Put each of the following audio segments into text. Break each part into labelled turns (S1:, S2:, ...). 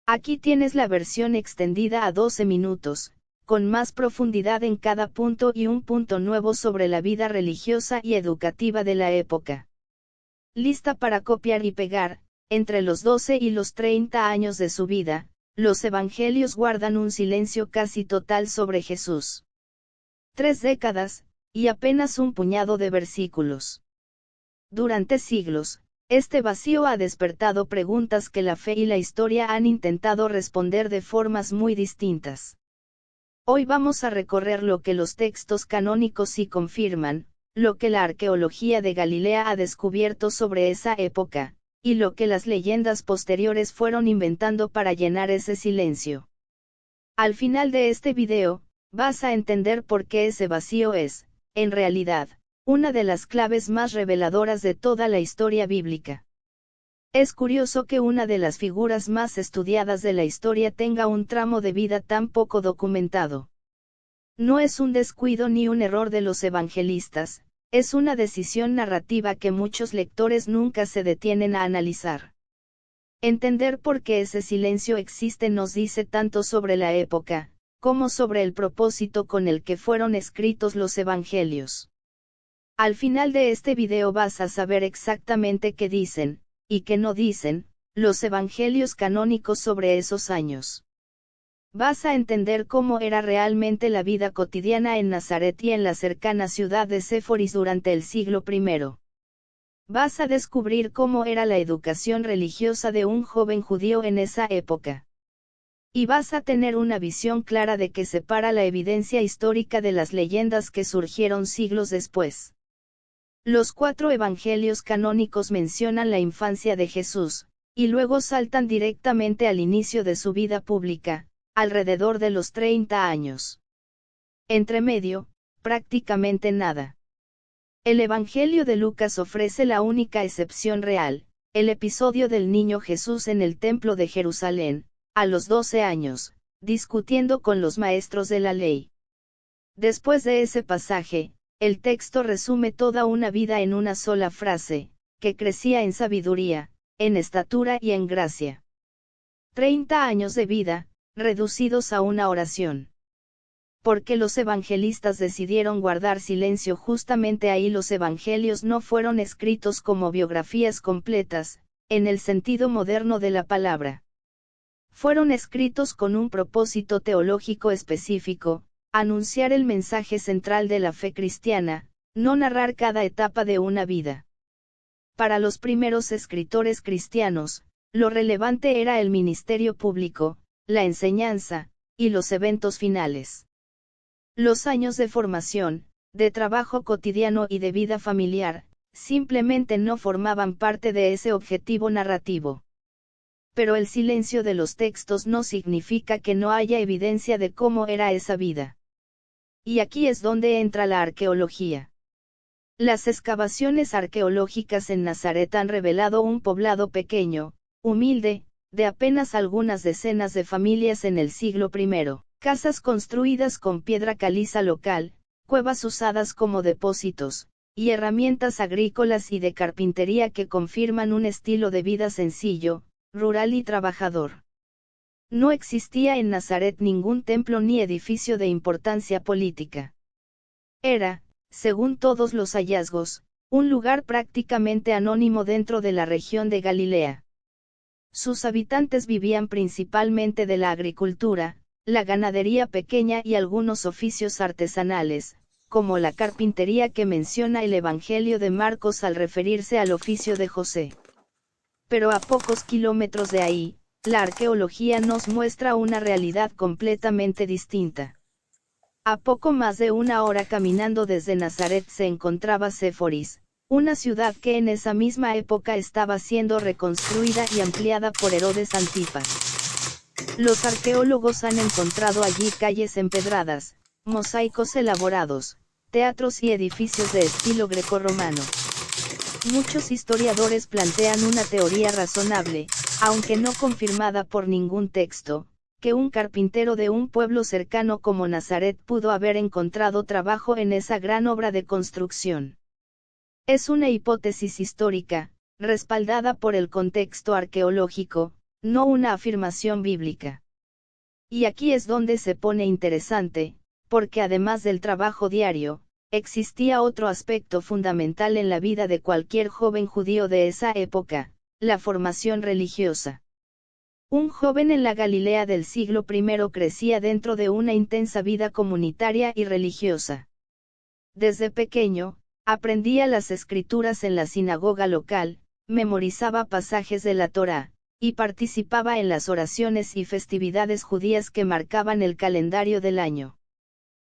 S1: Aquí tienes la versión extendida a 12 minutos, con más profundidad en cada punto y un punto nuevo sobre la vida religiosa y educativa de la época. Lista para copiar y pegar. Entre los 12 y los 30 años de su vida, los evangelios guardan un silencio casi total sobre Jesús. 3 décadas, y apenas un puñado de versículos. Durante siglos, este vacío ha despertado preguntas que la fe y la historia han intentado responder de formas muy distintas. Hoy vamos a recorrer lo que los textos canónicos sí confirman, lo que la arqueología de Galilea ha descubierto sobre esa época, y lo que las leyendas posteriores fueron inventando para llenar ese silencio. Al final de este video, vas a entender por qué ese vacío es, en realidad, una de las claves más reveladoras de toda la historia bíblica. Es curioso que una de las figuras más estudiadas de la historia tenga un tramo de vida tan poco documentado. No es un descuido ni un error de los evangelistas, es una decisión narrativa que muchos lectores nunca se detienen a analizar. Entender por qué ese silencio existe nos dice tanto sobre la época, como sobre el propósito con el que fueron escritos los evangelios. Al final de este video vas a saber exactamente qué dicen, y qué no dicen, los evangelios canónicos sobre esos años. Vas a entender cómo era realmente la vida cotidiana en Nazaret y en la cercana ciudad de Séforis durante el siglo I. Vas a descubrir cómo era la educación religiosa de un joven judío en esa época. Y vas a tener una visión clara de qué separa la evidencia histórica de las leyendas que surgieron siglos después. Los 4 evangelios canónicos mencionan la infancia de Jesús, y luego saltan directamente al inicio de su vida pública, alrededor de los 30 años. Entre medio, prácticamente nada. El Evangelio de Lucas ofrece la única excepción real, el episodio del niño Jesús en el templo de Jerusalén, a los 12 años, discutiendo con los maestros de la ley. Después de ese pasaje, el texto resume toda una vida en una sola frase, que crecía en sabiduría, en estatura y en gracia. 30 años de vida, reducidos a una oración. Porque los evangelistas decidieron guardar silencio justamente ahí. Los evangelios no fueron escritos como biografías completas, en el sentido moderno de la palabra. Fueron escritos con un propósito teológico específico, anunciar el mensaje central de la fe cristiana, no narrar cada etapa de una vida. Para los primeros escritores cristianos, lo relevante era el ministerio público, la enseñanza, y los eventos finales. Los años de formación, de trabajo cotidiano y de vida familiar, simplemente no formaban parte de ese objetivo narrativo. Pero el silencio de los textos no significa que no haya evidencia de cómo era esa vida. Y aquí es donde entra la arqueología. Las excavaciones arqueológicas en Nazaret han revelado un poblado pequeño, humilde, de apenas algunas decenas de familias en el siglo I, casas construidas con piedra caliza local, cuevas usadas como depósitos, y herramientas agrícolas y de carpintería que confirman un estilo de vida sencillo, rural y trabajador. No existía en Nazaret ningún templo ni edificio de importancia política. Era, según todos los hallazgos, un lugar prácticamente anónimo dentro de la región de Galilea. Sus habitantes vivían principalmente de la agricultura, la ganadería pequeña y algunos oficios artesanales, como la carpintería que menciona el Evangelio de Marcos al referirse al oficio de José. Pero a pocos kilómetros de ahí, la arqueología nos muestra una realidad completamente distinta. A poco más de una hora caminando desde Nazaret se encontraba Séforis, una ciudad que en esa misma época estaba siendo reconstruida y ampliada por Herodes Antipas. Los arqueólogos han encontrado allí calles empedradas, mosaicos elaborados, teatros y edificios de estilo grecorromano. Muchos historiadores plantean una teoría razonable, aunque no confirmada por ningún texto, que un carpintero de un pueblo cercano como Nazaret pudo haber encontrado trabajo en esa gran obra de construcción. Es una hipótesis histórica, respaldada por el contexto arqueológico, no una afirmación bíblica. Y aquí es donde se pone interesante, porque además del trabajo diario, existía otro aspecto fundamental en la vida de cualquier joven judío de esa época, la formación religiosa. Un joven en la Galilea del siglo I crecía dentro de una intensa vida comunitaria y religiosa. Desde pequeño, aprendía las escrituras en la sinagoga local, memorizaba pasajes de la Torá, y participaba en las oraciones y festividades judías que marcaban el calendario del año.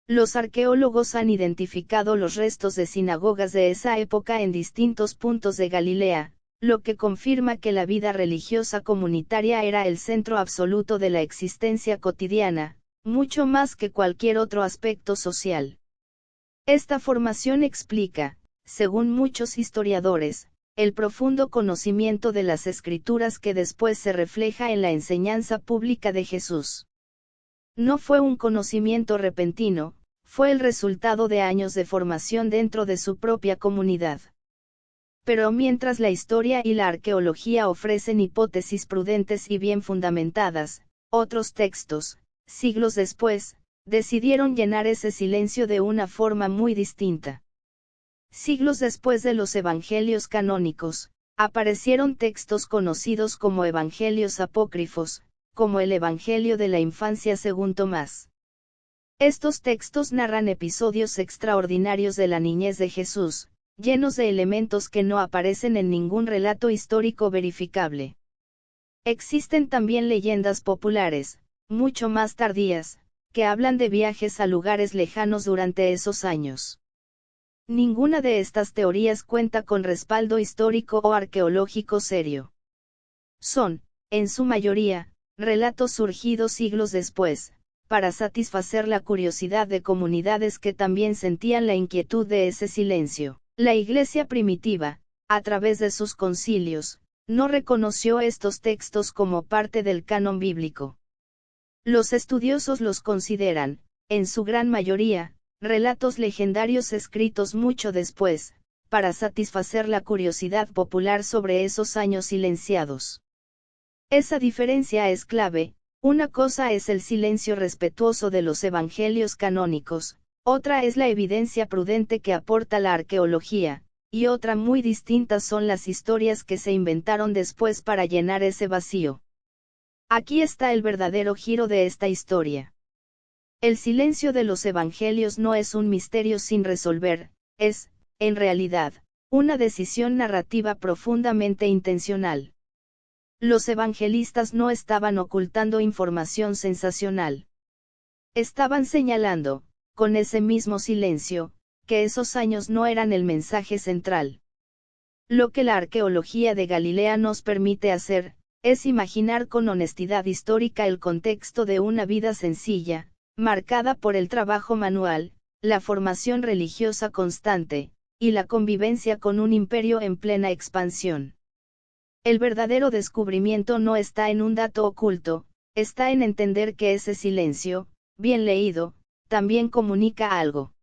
S1: Los arqueólogos han identificado los restos de sinagogas de esa época en distintos puntos de Galilea, lo que confirma que la vida religiosa comunitaria era el centro absoluto de la existencia cotidiana, mucho más que cualquier otro aspecto social. Esta formación explica, según muchos historiadores, el profundo conocimiento de las Escrituras que después se refleja en la enseñanza pública de Jesús. No fue un conocimiento repentino, fue el resultado de años de formación dentro de su propia comunidad. Pero mientras la historia y la arqueología ofrecen hipótesis prudentes y bien fundamentadas, otros textos, siglos después, decidieron llenar ese silencio de una forma muy distinta. Siglos después de los evangelios canónicos, aparecieron textos conocidos como evangelios apócrifos, como el Evangelio de la Infancia según Tomás. Estos textos narran episodios extraordinarios de la niñez de Jesús, llenos de elementos que no aparecen en ningún relato histórico verificable. Existen también leyendas populares, mucho más tardías, que hablan de viajes a lugares lejanos durante esos años. Ninguna de estas teorías cuenta con respaldo histórico o arqueológico serio. Son, en su mayoría, relatos surgidos siglos después, para satisfacer la curiosidad de comunidades que también sentían la inquietud de ese silencio. La Iglesia primitiva, a través de sus concilios, no reconoció estos textos como parte del canon bíblico. Los estudiosos los consideran, en su gran mayoría, relatos legendarios escritos mucho después, para satisfacer la curiosidad popular sobre esos años silenciados. Esa diferencia es clave. Una cosa es el silencio respetuoso de los evangelios canónicos, otra es la evidencia prudente que aporta la arqueología, y otra muy distinta son las historias que se inventaron después para llenar ese vacío. Aquí está el verdadero giro de esta historia. El silencio de los evangelios no es un misterio sin resolver, es, en realidad, una decisión narrativa profundamente intencional. Los evangelistas no estaban ocultando información sensacional. Estaban señalando, con ese mismo silencio, que esos años no eran el mensaje central. Lo que la arqueología de Galilea nos permite hacer, es imaginar con honestidad histórica el contexto de una vida sencilla, marcada por el trabajo manual, la formación religiosa constante, y la convivencia con un imperio en plena expansión. El verdadero descubrimiento no está en un dato oculto, está en entender que ese silencio, bien leído, también comunica algo.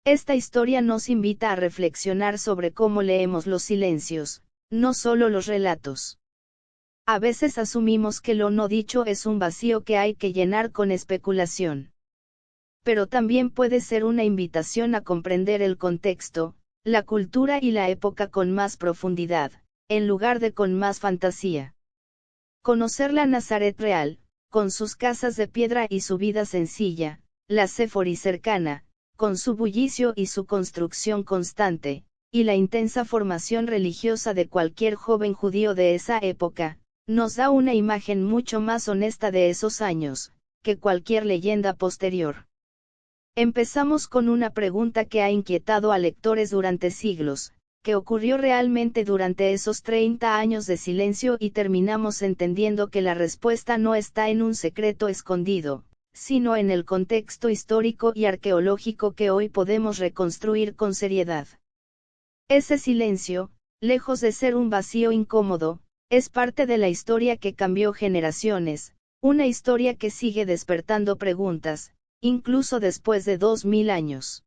S1: Esta historia nos invita a reflexionar sobre cómo leemos los silencios, no solo los relatos. A veces asumimos que lo no dicho es un vacío que hay que llenar con especulación. Pero también puede ser una invitación a comprender el contexto, la cultura y la época con más profundidad, en lugar de con más fantasía. Conocer la Nazaret real, con sus casas de piedra y su vida sencilla, la Séfori cercana, con su bullicio y su construcción constante, y la intensa formación religiosa de cualquier joven judío de esa época, nos da una imagen mucho más honesta de esos años, que cualquier leyenda posterior. Empezamos con una pregunta que ha inquietado a lectores durante siglos: ¿qué ocurrió realmente durante esos 30 años de silencio? Y terminamos entendiendo que la respuesta no está en un secreto escondido, sino en el contexto histórico y arqueológico que hoy podemos reconstruir con seriedad. Ese silencio, lejos de ser un vacío incómodo, es parte de la historia que cambió generaciones, una historia que sigue despertando preguntas, incluso después de 2000 años.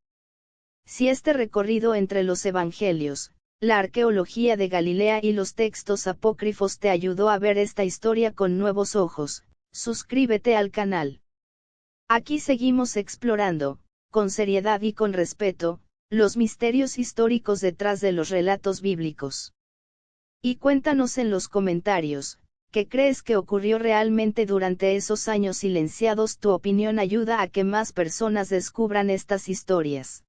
S1: Si este recorrido entre los evangelios, La arqueología de Galilea y los textos apócrifos te ayudó a ver esta historia con nuevos ojos. Suscríbete al canal. Aquí seguimos explorando, con seriedad y con respeto, los misterios históricos detrás de los relatos bíblicos. Y cuéntanos en los comentarios, ¿qué crees que ocurrió realmente durante esos años silenciados? Tu opinión ayuda a que más personas descubran estas historias.